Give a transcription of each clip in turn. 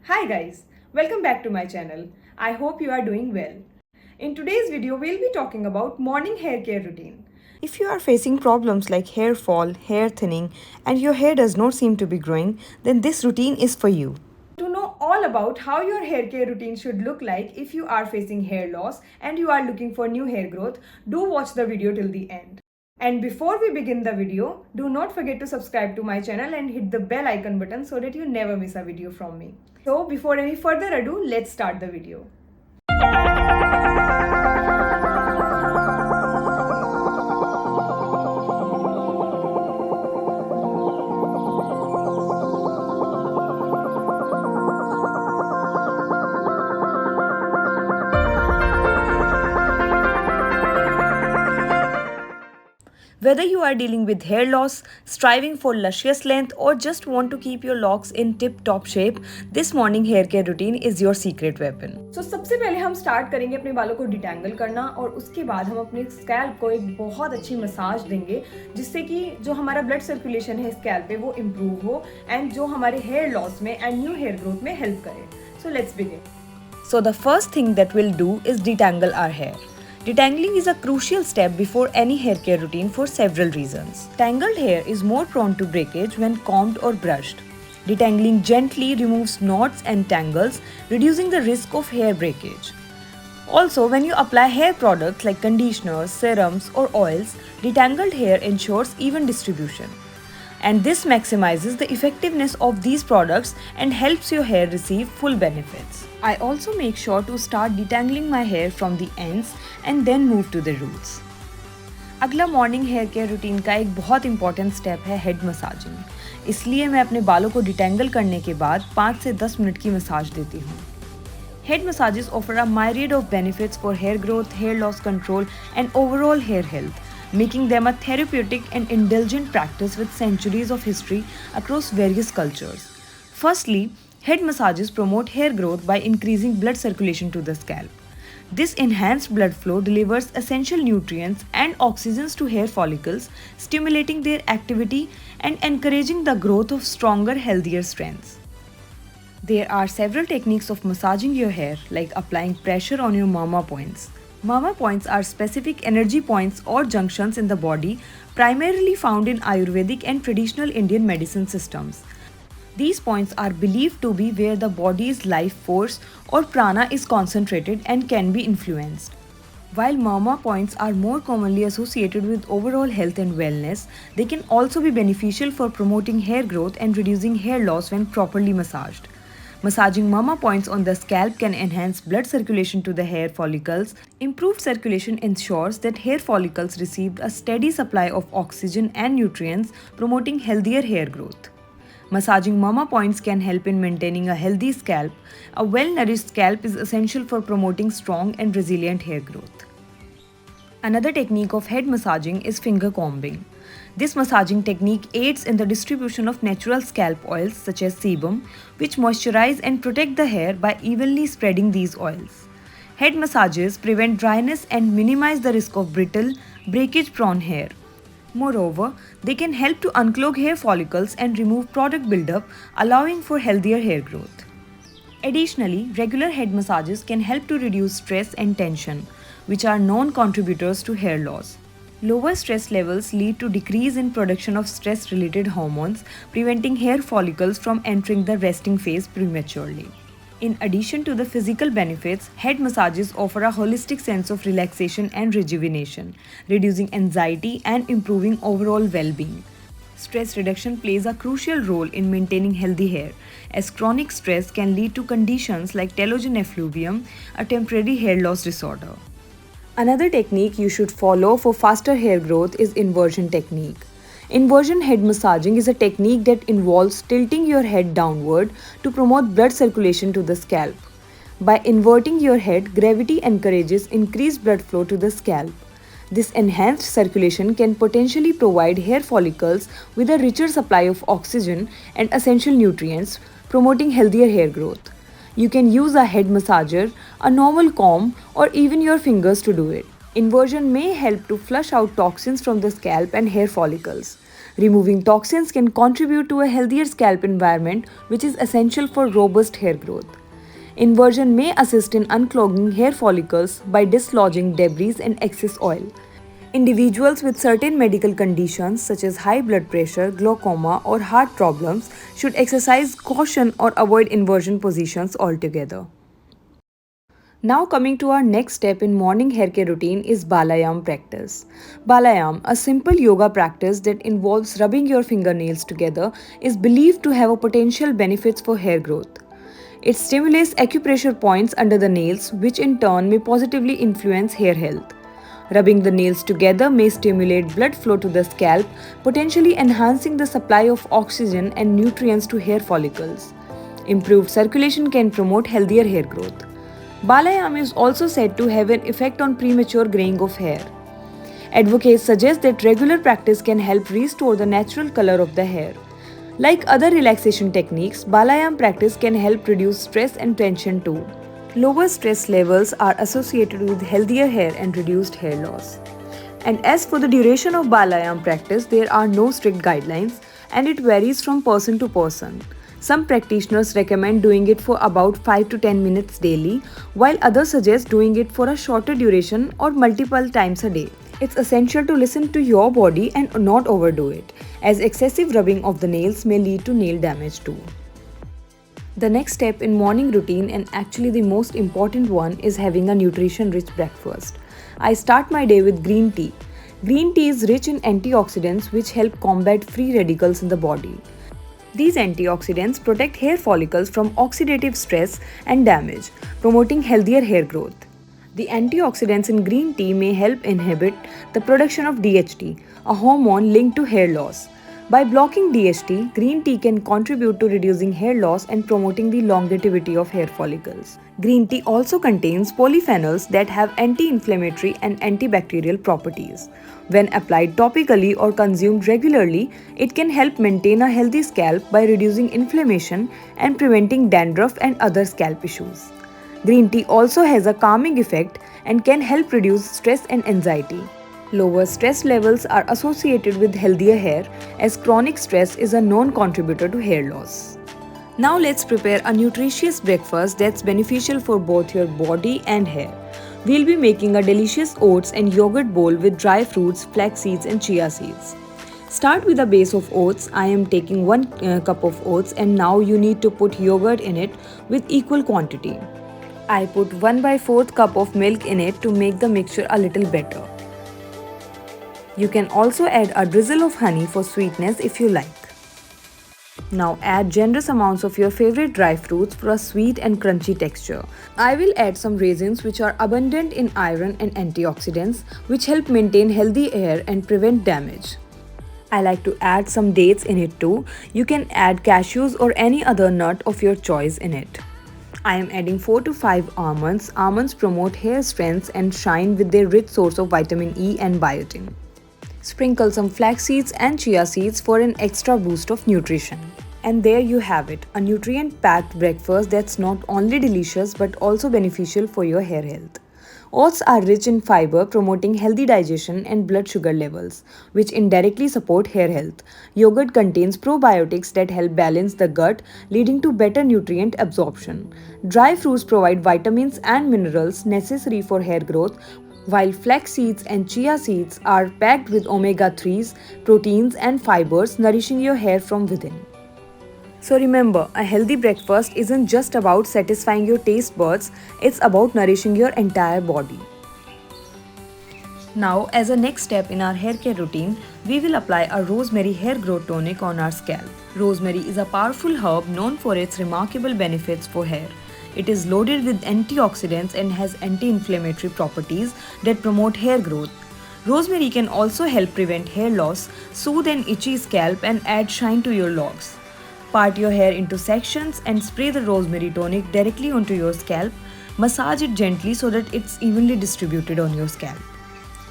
Hi guys, welcome back to my channel. I hope you are doing well. In today's video, we'll be talking about morning hair care routine. If you are facing problems like hair fall, hair thinning, and your hair does not seem to be growing, then this routine is for you. To know all about how your hair care routine should look like if you are facing hair loss and you are looking for new hair growth, do watch the video till the end. And before we begin the video, do not forget to subscribe to my channel and hit the bell icon button so that you never miss a video from me. So before any further ado, let's start the video. Whether you are dealing with hair loss, striving for luscious length, or just want to keep your locks in tip-top shape, this morning hair care routine is your secret weapon. So सबसे पहले हम start करेंगे अपने बालों को detangle करना और उसके बाद हम अपने स्कैल्प को एक बहुत अच्छी मसाज देंगे जिससे कि जो हमारा ब्लड सर्कुलेशन है स्कैल्प पे वो इम्प्रूव हो एंड जो हमारे हेयर लॉस में एंड न्यू हेयर ग्रोथ में हेल्प करे. So let's begin. So the first thing that we'll do is detangle our hair. Detangling is a crucial step before any hair care routine for several reasons. Tangled hair is more prone to breakage when combed or brushed. Detangling gently removes knots and tangles, reducing the risk of hair breakage. Also, when you apply hair products like conditioners, serums, or oils, detangled hair ensures even distribution. And this maximizes the effectiveness of these products and helps your hair receive full benefits. I also make sure to start detangling my hair from the ends and then move to the roots. अगला morning here care routine का एक बहुत important step है head massaging. इसलिए मैं अपने बालों को डिटेंगल करने के बाद 5 से 10 मिनट की मसाज देती हूँ. Head massages offer a myriad of benefits for hair growth, hair loss control, and overall hair health, making them a therapeutic and indulgent practice with centuries of history across various cultures. Firstly, head massages promote hair growth by increasing blood circulation to the scalp. This enhanced blood flow delivers essential nutrients and oxygens to hair follicles, stimulating their activity and encouraging the growth of stronger, healthier strands. There are several techniques of massaging your hair, like applying pressure on your mama points. Mama points are specific energy points or junctions in the body, primarily found in Ayurvedic and traditional Indian medicine systems. These points are believed to be where the body's life force or prana is concentrated and can be influenced. While mama points are more commonly associated with overall health and wellness, they can also be beneficial for promoting hair growth and reducing hair loss when properly massaged. Massaging mama points on the scalp can enhance blood circulation to the hair follicles. Improved circulation ensures that hair follicles receive a steady supply of oxygen and nutrients, promoting healthier hair growth. Massaging mama points can help in maintaining a healthy scalp. A well-nourished scalp is essential for promoting strong and resilient hair growth. Another technique of head massaging is finger combing. This massaging technique aids in the distribution of natural scalp oils such as sebum, which moisturize and protect the hair by evenly spreading these oils. Head massages prevent dryness and minimize the risk of brittle, breakage-prone hair. Moreover, they can help to unclog hair follicles and remove product buildup, allowing for healthier hair growth. Additionally, regular head massages can help to reduce stress and tension, which are known contributors to hair loss. Lower stress levels lead to decrease in production of stress-related hormones, preventing hair follicles from entering the resting phase prematurely. In addition to the physical benefits, head massages offer a holistic sense of relaxation and rejuvenation, reducing anxiety and improving overall well-being. Stress reduction plays a crucial role in maintaining healthy hair, as chronic stress can lead to conditions like telogen effluvium, a temporary hair loss disorder. Another technique you should follow for faster hair growth is inversion technique. Inversion head massaging is a technique that involves tilting your head downward to promote blood circulation to the scalp. By inverting your head, gravity encourages increased blood flow to the scalp. This enhanced circulation can potentially provide hair follicles with a richer supply of oxygen and essential nutrients, promoting healthier hair growth. You can use a head massager, a normal comb, or even your fingers to do it. Inversion may help to flush out toxins from the scalp and hair follicles. Removing toxins can contribute to a healthier scalp environment, which is essential for robust hair growth. Inversion may assist in unclogging hair follicles by dislodging debris and excess oil. Individuals with certain medical conditions such as high blood pressure, glaucoma, or heart problems should exercise caution or avoid inversion positions altogether. Now coming to our next step in morning hair care routine is Balayam practice. Balayam, a simple yoga practice that involves rubbing your fingernails together, is believed to have a potential benefits for hair growth. It stimulates acupressure points under the nails, which in turn may positively influence hair health. Rubbing the nails together may stimulate blood flow to the scalp, potentially enhancing the supply of oxygen and nutrients to hair follicles. Improved circulation can promote healthier hair growth. Balayam is also said to have an effect on premature graying of hair. Advocates suggest that regular practice can help restore the natural color of the hair. Like other relaxation techniques, Balayam practice can help reduce stress and tension too. Lower stress levels are associated with healthier hair and reduced hair loss. And as for the duration of Balayam practice, there are no strict guidelines and it varies from person to person. Some practitioners recommend doing it for about 5 to 10 minutes daily, while others suggest doing it for a shorter duration or multiple times a day. It's essential to listen to your body and not overdo it, as excessive rubbing of the nails may lead to nail damage too. The next step in morning routine, and actually the most important one, is having a nutrition-rich breakfast. I start my day with green tea. Green tea is rich in antioxidants which help combat free radicals in the body. These antioxidants protect hair follicles from oxidative stress and damage, promoting healthier hair growth. The antioxidants in green tea may help inhibit the production of DHT, a hormone linked to hair loss. By blocking DHT, green tea can contribute to reducing hair loss and promoting the longevity of hair follicles. Green tea also contains polyphenols that have anti-inflammatory and antibacterial properties. When applied topically or consumed regularly, it can help maintain a healthy scalp by reducing inflammation and preventing dandruff and other scalp issues. Green tea also has a calming effect and can help reduce stress and anxiety. Lower stress levels are associated with healthier hair, as chronic stress is a known contributor to hair loss. Now let's prepare a nutritious breakfast that's beneficial for both your body and hair. We'll be making a delicious oats and yogurt bowl with dry fruits, flax seeds and chia seeds. Start with a base of oats. I am taking 1 cup of oats, and now you need to put yogurt in it with equal quantity. I put 1/4 cup of milk in it to make the mixture a little better. You can also add a drizzle of honey for sweetness if you like. Now add generous amounts of your favorite dry fruits for a sweet and crunchy texture. I will add some raisins which are abundant in iron and antioxidants, which help maintain healthy hair and prevent damage. I like to add some dates in it too. You can add cashews or any other nut of your choice in it. I am adding 4 to 5 almonds. Almonds promote hair strength and shine with their rich source of vitamin E and biotin. Sprinkle some flax seeds and chia seeds for an extra boost of nutrition. And there you have it, a nutrient-packed breakfast that's not only delicious but also beneficial for your hair health. Oats are rich in fiber, promoting healthy digestion and blood sugar levels, which indirectly support hair health. Yogurt contains probiotics that help balance the gut, leading to better nutrient absorption. Dry fruits provide vitamins and minerals necessary for hair growth, while flax seeds and chia seeds are packed with omega-3s, proteins and fibers, nourishing your hair from within. So remember, a healthy breakfast isn't just about satisfying your taste buds, it's about nourishing your entire body. Now, as a next step in our hair care routine, we will apply a rosemary hair growth tonic on our scalp. Rosemary is a powerful herb known for its remarkable benefits for hair. It is loaded with antioxidants and has anti-inflammatory properties that promote hair growth. Rosemary can also help prevent hair loss, soothe an itchy scalp and add shine to your locks. Part your hair into sections and spray the rosemary tonic directly onto your scalp. Massage it gently so that it's evenly distributed on your scalp.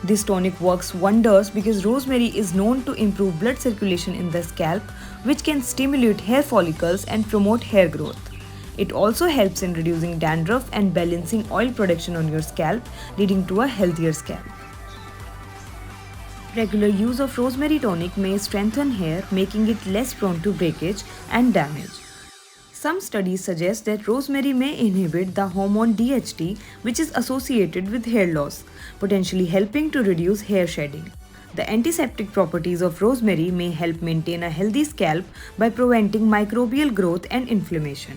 This tonic works wonders because rosemary is known to improve blood circulation in the scalp, which can stimulate hair follicles and promote hair growth. It also helps in reducing dandruff and balancing oil production on your scalp, leading to a healthier scalp. Regular use of rosemary tonic may strengthen hair, making it less prone to breakage and damage. Some studies suggest that rosemary may inhibit the hormone DHT, which is associated with hair loss, potentially helping to reduce hair shedding. The antiseptic properties of rosemary may help maintain a healthy scalp by preventing microbial growth and inflammation.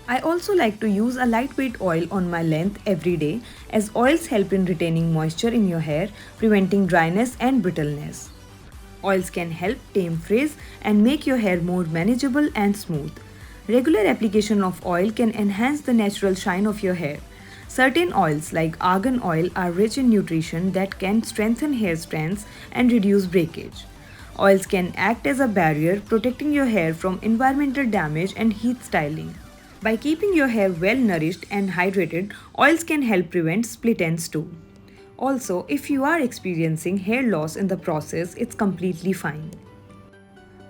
I also like to use a lightweight oil on my length every day, as oils help in retaining moisture in your hair, preventing dryness and brittleness. Oils can help tame frizz and make your hair more manageable and smooth. Regular application of oil can enhance the natural shine of your hair. Certain oils like argan oil are rich in nutrition that can strengthen hair strands and reduce breakage. Oils can act as a barrier, protecting your hair from environmental damage and heat styling. By keeping your hair well nourished and hydrated, oils can help prevent split ends too. Also, if you are experiencing hair loss in the process, it's completely fine.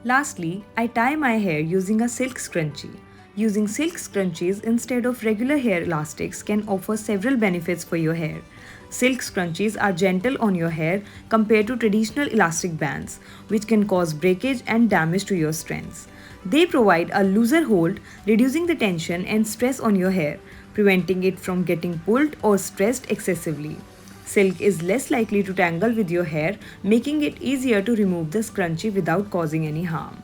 Lastly, I tie my hair using a silk scrunchie. Using silk scrunchies instead of regular hair elastics can offer several benefits for your hair. Silk scrunchies are gentle on your hair compared to traditional elastic bands, which can cause breakage and damage to your strands. They provide a looser hold, reducing the tension and stress on your hair, preventing it from getting pulled or stressed excessively. Silk is less likely to tangle with your hair, making it easier to remove the scrunchie without causing any harm.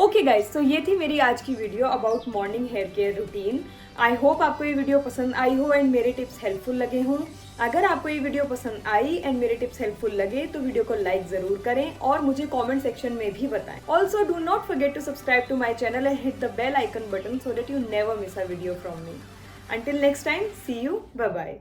Okay guys, तो ये थी मेरी आज की video about morning here care routine. I hope आपको ये video पसंद आई हो एंड मेरे टिप्स हेल्पफुल लगे हों। अगर आपको ये वीडियो पसंद आई एंड मेरे टिप्स हेल्पफुल लगे तो वीडियो को लाइक जरूर करें और मुझे कमेंट सेक्शन में भी बताएं। Also do not forget to subscribe to my channel and hit the bell icon button so that you never miss a video from me. Until next time, see you, bye bye.